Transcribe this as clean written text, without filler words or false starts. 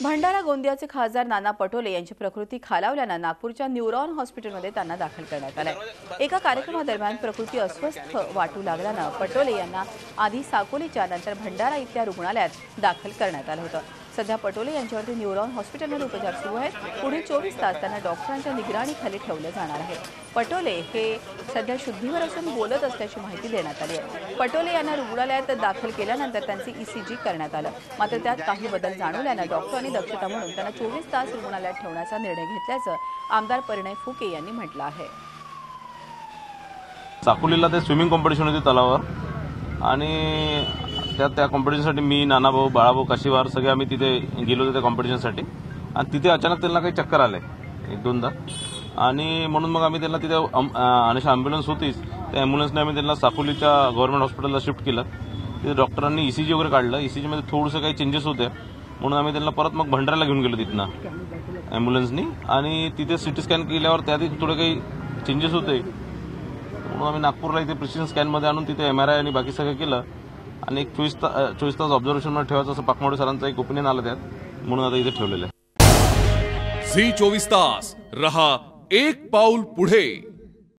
भंडारा गोंदियाचे खासदार नाना पटोले यांची प्रकृती खालावल्याने नागपूरच्या न्यूरॉन हॉस्पिटलमध्ये त्यांना दाखल करण्यात आले। एका कार्यक्रमादरम्यान प्रकृती अस्वस्थ वाटू लागल्याने पटोले यांना आधी साकोलीच्या नंतर भंडारा इथल्या रुग्णालयात दाखल करण्यात आले होते। सध्या पटोले यांच्यावरती न्यूरॉन हॉस्पिटलमध्ये उपचार सुरू आहेत। पुढील 24 तास त्यांना डॉक्टरांच्या निगराणीखाली ठेवले जाणार आहे। पटोले हे सध्या शुद्धीवर असून बोलत असल्याची माहिती देण्यात आली आहे। पटोले यांना रुग्णालयात दाखल केल्यानंतर त्यांचे ईसीजी करण्यात आले, मात्र त्यात काही बदल जाणवल्याने डॉक्टरांनी दक्षता म्हणून त्यांना 24 तास रुग्णालयात ठेवण्याचा निर्णय घेतल्याचं आमदार परिणय फुके यांनी म्हटलं आहे। साकोलीला ते स्विमिंग कॉम्पिटिशन होती तलावावर आणि त्या कॉम्पिटिशनसाठी मी, नानाभाऊ, बाळाभाऊ, काशीवार सगळे आम्ही तिथे गेलो होतो त्या कॉम्पिटिशनसाठी आणि तिथे अचानक त्यांना काही चक्कर आले एक दोनदा आणि म्हणून मग आम्ही त्यांना तिथे आणि ॲम्ब्युलन्स होतीच त्या ॲम्ब्युलन्सने आम्ही त्यांना साकोलीच्या गव्हर्नमेंट हॉस्पिटलला शिफ्ट केलं। तिथे डॉक्टरांनी ईसीजी वगैरे काढलं। ईसीजीमध्ये थोडंसं काही चेंजेस होते म्हणून आम्ही त्यांना परत मग भंडाऱ्याला घेऊन गेलो तिथनं ॲम्ब्युलन्सनी आणि तिथे सिटी स्कॅन केल्यावर त्याआधी थोडे काही चेंजेस होते म्हणून आम्ही नागपूरला इथे प्रिसिजन स्कॅनमध्ये आणून तिथे MRI आणि बाकी सगळं केलं आणि एक 24 तास ऑब्झर्वेशनमध्ये ठेवायचं असं पाकमावडे सरांचं एक ओपिनियन आलं त्यात म्हणून आता इथे ठेवलेलं आहे। झी 24 तास रहा एक पाऊल पुढे।